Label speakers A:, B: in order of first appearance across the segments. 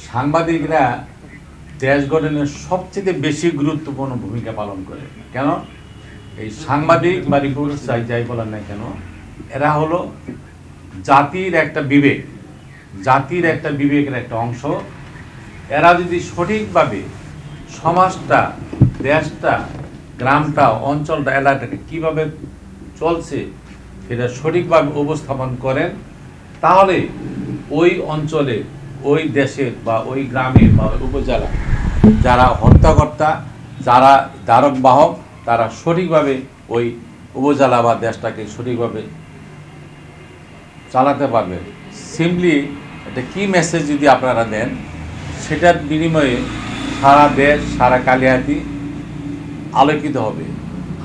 A: সাংবাদিকরা দেশ গঠনের সবচেয়ে বেশি গুরুত্বপূর্ণ ভূমিকা পালন করে। কেন? এই সাংবাদিক বা রিপোর্টার যাই বলেন না কেন, এরা হলো জাতির একটা বিবেক, জাতির একটা বিবেকের একটা অংশ। এরা যদি সঠিকভাবে সমাজটা, দেশটা, গ্রামটা, অঞ্চলটা, এলাকাটাকে কীভাবে চলছে সেটা সঠিকভাবে উপস্থাপন করেন, তাহলে ওই অঞ্চলে, ওই দেশের বা ওই গ্রামের বা উপজেলা যারা হত্যাকর্তা, যারা ধারক বাহক, তারা সঠিকভাবে ওই উপজেলা বা দেশটাকে সঠিকভাবে চালাতে পারবে। সিম্পলি একটা কি মেসেজ যদি আপনারা দেন, সেটার বিনিময়ে সারা দেশ, সারা কালিয়াতি আলোকিত হবে।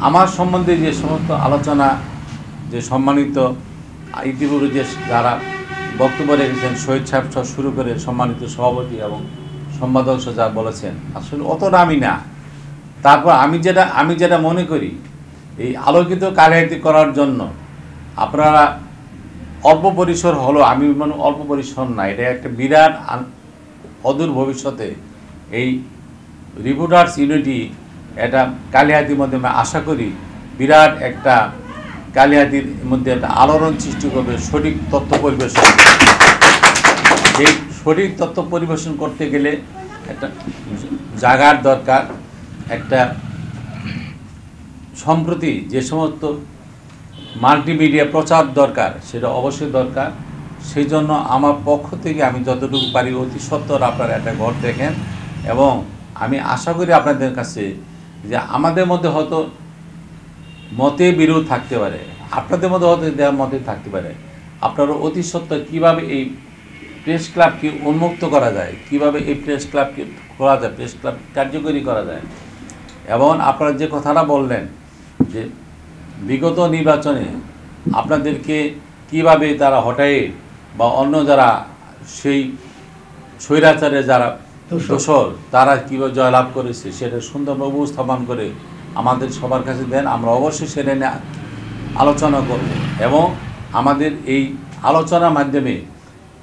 A: আমার সম্বন্ধে যে সমস্ত আলোচনা, যে সম্মানিত ইতিপূর্বে যে যারা বক্তব্য রেখেছেন, শহীদ সাহেব শুরু করে সম্মানিত সভাপতি এবং সম্পাদক যা বলেছেন, আসলে অত দামি না। তারপর আমি যেটা মনে করি, এই আলোকিত কালিয়াতি করার জন্য আপনারা অল্প পরিসর হলো, আমি মনে অল্প পরিসর না, এটা একটা বিরাট অদূর ভবিষ্যতে এই রিপোর্টার্স ইউনিটি এটা কালিয়াতির মধ্যে আমি আশা করি বিরাট একটা কালিয়াতির মধ্যে একটা আলোড়ন সৃষ্টি করবে। সঠিক তথ্য পরিবেশন, এই সঠিক তথ্য পরিবেশন করতে গেলে একটা জায়গার দরকার, একটা সম্প্রতি যে সমস্ত মাল্টিমিডিয়া প্রচার দরকার, সেটা অবশ্যই দরকার। সেই জন্য আমার পক্ষ থেকে আমি যতটুকু পারি অতি সত্বর আপনারা একটা ঘর দেখেন, এবং আমি আশা করি আপনাদের কাছে যে আমাদের মধ্যে হয়তো মতে বিরোধ থাকতে পারে, আপনাদের মধ্যে হয়তো দেওয়ার মতে থাকতে পারে, আপনারা অতি সত্বর কীভাবে এই প্রেস ক্লাবকে উন্মুক্ত করা যায়, কিভাবে এই প্রেস ক্লাবকে খোলা যায়, প্রেস ক্লাব কার্যকরী করা যায়। এবং আপনারা যে কথাটা বললেন যে বিগত নির্বাচনে আপনাদেরকে কিভাবে তারা হটায়ে বা অন্য যারা সেই স্বৈরাচারে যারা দোষর, তারা কীভাবে জয়লাভ করেছে সেটা সুন্দরভাবে উপস্থাপন করে আমাদের সবার কাছে দেন। আমরা অবশ্যই সেটা নিয়ে আলোচনা করব, এবং আমাদের এই আলোচনার মাধ্যমে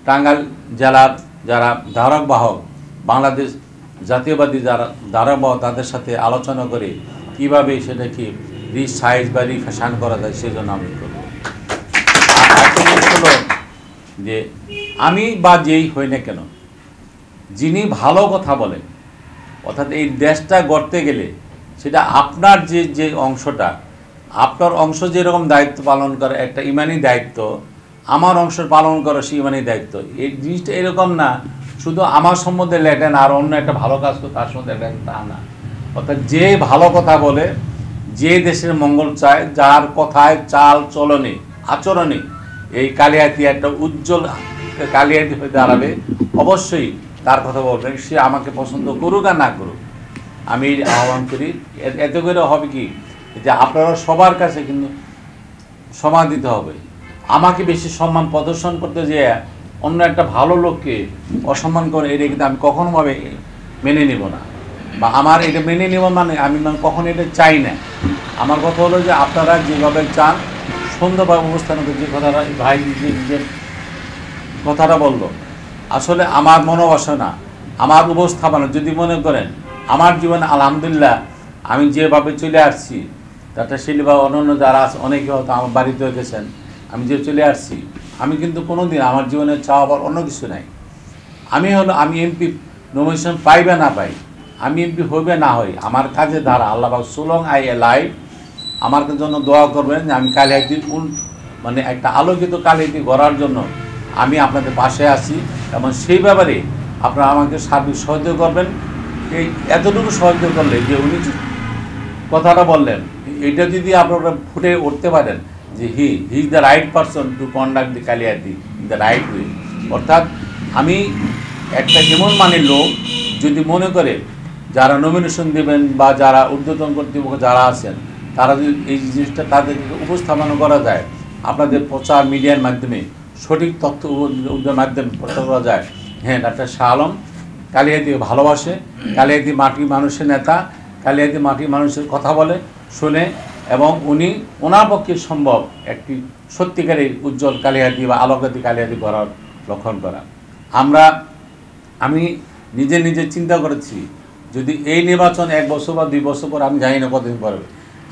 A: টাঙ্গাইল জেলার যারা ধারক বাহক, বাংলাদেশ জাতীয়বাদী যারা ধারক বাহক, তাদের সাথে আলোচনা করে কীভাবে সেটাকে রিসাইজ বা রিফ্যাশন করা যায় সেজন্য আমি করব। আর একটা জিনিস হলো যে আমি বা যেই হই না কেন, যিনি ভালো কথা বলেন, অর্থাৎ এই দেশটা গড়তে গেলে সেটা আপনার যে অংশটা, আপনার অংশ যেরকম দায়িত্ব পালন করে, একটা ইমানি দায়িত্ব, আমার অংশ পালন করা সেই ইমানি দায়িত্ব। এই জিনিসটা এরকম না শুধু আমার সম্বন্ধে লেখেন আর অন্য একটা ভালো কাজ করে তার সম্বন্ধে লেখেন, তা না। অর্থাৎ যে ভালো কথা বলে, যে দেশের মঙ্গল চায়, যার কথায়, চাল চলনে, আচরণে এই কালিয়াতি একটা উজ্জ্বল কালিয়াতি হয়ে দাঁড়াবে, অবশ্যই তার কথা বলবেন। সে আমাকে পছন্দ করুক আর না করুক, আমি আহ্বান করি। এতে করে হবে কি যে আপনারা সবার কাছে কিন্তু সম্মান দিতে হবে। আমাকে বেশি সম্মান প্রদর্শন করতে যেয়ে অন্য একটা ভালো লোককে অসম্মান করে, এটা কিন্তু আমি কখনোভাবে মেনে নেব না, বা আমার এটা মেনে নেব মানে আমি কখনো এটা চাই না। আমার কথা হলো যে আপনারা যেভাবে চান সুন্দরভাবে অবস্থান করে, যে কথাটা ভাই যে কথাটা বললো, আসলে আমার মনোবাসনা, আমার উপস্থাপনা যদি মনে করেন আমার জীবনে আলহামদুলিল্লাহ আমি যেভাবে চলে আসছি, তাতে শিল্পী বা অন্যান্য যারা আছে অনেকে হয়তো আমার বাড়িতে গেছেন, আমি যে চলে আসছি, আমি কিন্তু কোনো দিন আমার জীবনে চাওয়ার অন্য কিছু নাই। আমি এমপি নমিনেশন পাই বা না পাই, আমি এমপি হইবে না হই, আমার কাজে দ্বারা আল্লাহ পাক সুলং আই এ লাইফ আমার জন্য দোয়া করবেন যে আমি কালিয়াতি মানে একটা আলোকিত কালিয়াতি গড়ার জন্য আমি আপনাদের পাশে আছি, এবং সেই ব্যাপারে আপনারা আমাকে সার্বিক সহযোগিতা করবেন। এই এতটুকু সহযোগিতা করলে যে উনি কথাটা বললেন, এটা যদি আপনারা ফুটে উঠতে পারেন যে he is the right person to conduct the কালিয়াতি ইন দ্য রাইট ওয়ে। অর্থাৎ আমি একটা এমন মানের লোক, যদি মনে করে যারা নমিনেশন দেবেন বা যারা ঊর্ধ্বতন কর্তৃপক্ষ যারা আছেন, তারা যদি এই জিনিসটা তাদেরকে উপস্থাপনা করা যায়, আপনাদের প্রচার মিডিয়ার মাধ্যমে সঠিক তথ্য মাধ্যমে প্রচার করা যায়, হ্যাঁ ডাক্তার শাহ আলম কালিয়াতি ভালোবাসে, কালিয়াতি মাটির মানুষের নেতা, কালিয়াতি মাটির মানুষের কথা বলে, শুনে, এবং উনি ওনার পক্ষে সম্ভব একটি সত্যিকারের উজ্জ্বল কালিয়াতি বা আলোকিত কালিয়াতি করার লক্ষণ করা। আমরা আমি নিজে নিজে চিন্তা করেছি, যদি এই নির্বাচন 1 বছর বা 2 বছর পর, আমি জানি না কতদিন পরে,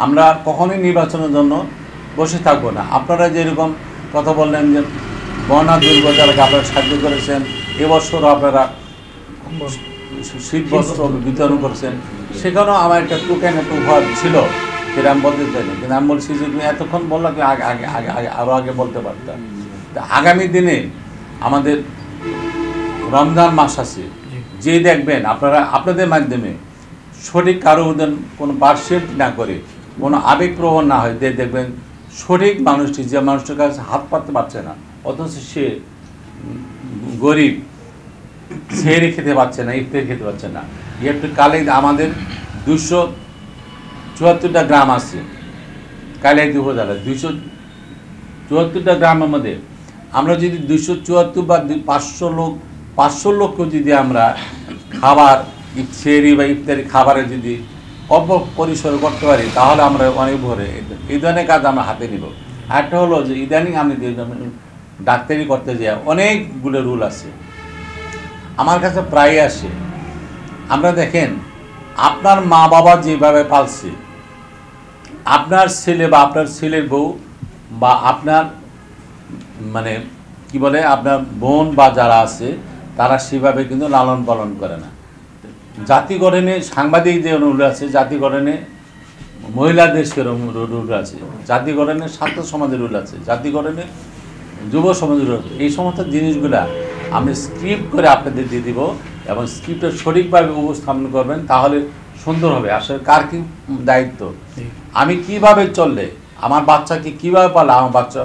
A: আমরা কখনোই নির্বাচনের জন্য বসে থাকবো না। আপনারা যেরকম কথা বললেন যে বন্যা দুর্গতকে আপনারা সাহায্য করেছেন, এবছরও আপনারা শীত বস্ত্র বিতরণ করেছেন, সেখানেও আমার একটা টোকেন একটা উপহার ছিল, সেটা আমি বলতে চাইনি। কিন্তু আমি বলছি যে তুমি এতক্ষণ বললো কি আগে আগে আগে আগে আরও আগে বলতে পারতাম। আগামী দিনে আমাদের রমজান মাস আছে, যে দেখবেন আপনারা আপনাদের মাধ্যমে সঠিক কারো কোনো পার্সেন্ট না করে, কোনো আবেগপ্রবণ না হয়, দেখবেন সঠিক মানুষটি, যে মানুষটার কাছে হাত পাততে পারছে না, অথচ সে গরিব, সেহরি খেতে পারছে না, ইফতারি খেতে পারছে না। একটু কালে আমাদের 274টা গ্রাম আছে কালিয়াতি উপজেলায়। 274টা গ্রামের মধ্যে আমরা যদি 274 বা 500 লোককে যদি আমরা খাবার, সেহরি বা ইফতারি খাবারে যদি অল্প পরিসরে করতে পারি, তাহলে আমরা অনেক ভরে এই ধরনের কাজ আমরা হাতে নিব। আরেকটা হলো যে ইদানিং আমি ডাক্তারি করতে যাই, অনেকগুলো রুল আছে, আমার কাছে প্রায় আসে। আমরা দেখেন, আপনার মা বাবা যেভাবে পালছে, আপনার ছেলে বা আপনার ছেলের বউ বা আপনার মানে কি বলে আপনার বোন বা যারা আছে, তারা সেভাবে কিন্তু লালন পালন করে না। জাতি গঠনে সাংবাদিক যে রুল আছে, জাতি গঠনে মহিলাদের সেরকম রুল আছে, জাতি গঠনে ছাত্র সমাজের রুল আছে, জাতি গঠনে যুব সমাজের রুল আছে। এই সমস্ত জিনিসগুলা আমি স্ক্রিপ্ট করে আপনাদের দিয়ে দিব, এবং স্ক্রিপ্টটা সঠিকভাবে উপস্থাপন করবেন, তাহলে সুন্দর হবে। আসলে কার কী দায়িত্ব, আমি কিভাবে চললে, আমার বাচ্চাকে কীভাবে পালে, আমার বাচ্চা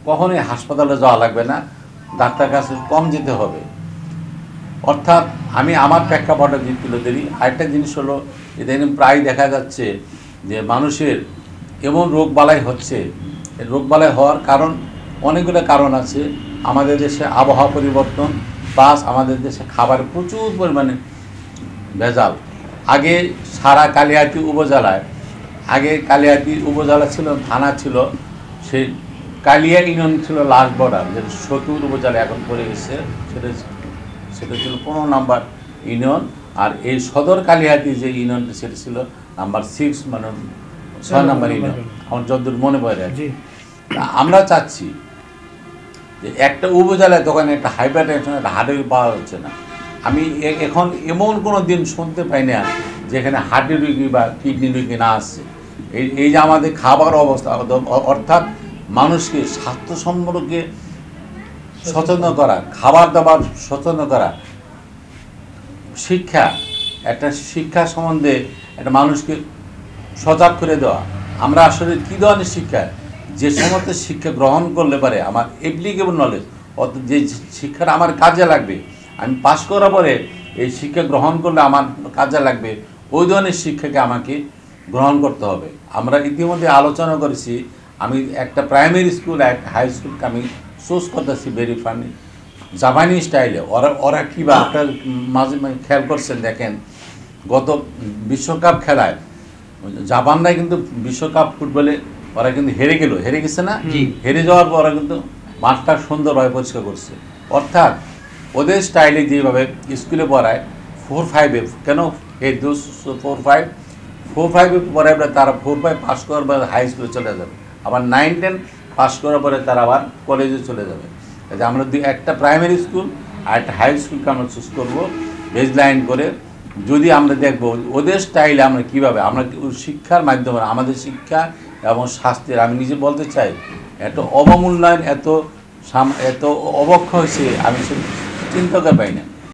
A: কখনোই হাসপাতালে যাওয়া লাগবে না, ডাক্তার কাছে কম যেতে হবে। অর্থাৎ আমি আমার প্রেক্ষাপটে তুলে ধরি। আরেকটা জিনিস হলো, ইদানিং প্রায় দেখা যাচ্ছে যে মানুষের এমন রোগবালাই হচ্ছে, রোগবালাই হওয়ার কারণ অনেকগুলো কারণ আছে। আমাদের দেশে আবহাওয়া পরিবর্তন, প্লাস আমাদের দেশে খাবার প্রচুর পরিমাণে ভেজাল। আগে সারা কালিয়াতি উপজেলায়, আগে কালিয়াতি উপজেলা ছিল, থানা ছিল, সেই কালিয়া ইউনিয়ন ছিল লাস্ট বর্ডার, যেটা সতুর উপজেলা এখন পড়ে গেছে, সেটা ছিল 15 নম্বর ইউনিয়ন। আর এই সদর কালিয়াতি যে ইউনিয়নটা, সেটা ছিল নাম্বার 6, মানে 6 নম্বর ইউনিয়ন, আমার যতদূর মনে পড়ে। আমরা চাচ্ছি যে একটা উপজেলায় তখন একটা হাইপার টেনশন, একটা হার্টের পাওয়া হচ্ছে না। আমি এখন এমন কোনো দিন শুনতে পাই না যেখানে হার্টের রুগী বা কিডনি রুগী না আসছে। এই যে আমাদের খাবার অবস্থা, অর্থাৎ মানুষকে স্বাস্থ্য সম্পর্কে সচেতন করা, খাবার দাবার সচেতন করা, শিক্ষা, একটা শিক্ষা সম্বন্ধে একটা মানুষকে সজাগ করে দেওয়া। আমরা আসলে কী ধরনের শিক্ষা, যে সমস্ত শিক্ষা গ্রহণ করলে পারে আমার অ্যাপ্লিকেবল নলেজ, অর্থাৎ যে শিক্ষাটা আমার কাজে লাগবে, আমি পাস করার পরে এই শিক্ষা গ্রহণ করলে আমার কাজে লাগবে, ওই ধরনের শিক্ষাকে আমাকে গ্রহণ করতে হবে। আমরা ইতিমধ্যে আলোচনা করেছি, আমি একটা প্রাইমারি স্কুল, একটা হাই স্কুলকে আমি চুজ করতেছি ভেরি ফানি জাপানি স্টাইলে। ওরা কী বা আপনার মাঝে মাঝে খেয়াল করছেন, দেখেন গত বিশ্বকাপ খেলায় জাপানরাই কিন্তু বিশ্বকাপ ফুটবলে ওরা কিন্তু হেরে গেছে না, হেরে যাওয়ার পর ওরা কিন্তু মাঠটা সুন্দরভাবে পরিষ্কার করছে। অর্থাৎ ওদের স্টাইলে যেভাবে স্কুলে পড়ায় 4-5-এ, কেন এই 4-5 পড়ায় তারা 4-5 পাস করার পরে হাই স্কুলে চলে যাবে, আবার 9-10 পাস করার পরে তারা আবার কলেজে চলে যাবে। আমরা একটা প্রাইমারি স্কুল আর একটা হাই স্কুলকে আমরা চুজ করবো বেজ লাইন করে। যদি আমরা দেখব ওদের স্টাইলে আমরা কীভাবে, আমরা শিক্ষার মাধ্যমে আমাদের শিক্ষা এবং স্বাস্থ্যের, আমি নিজে বলতে চাই, এত অবমূল্যায়ন, এত অবক্ষয় হয়েছে, আমি চিন্তা করে পাই না।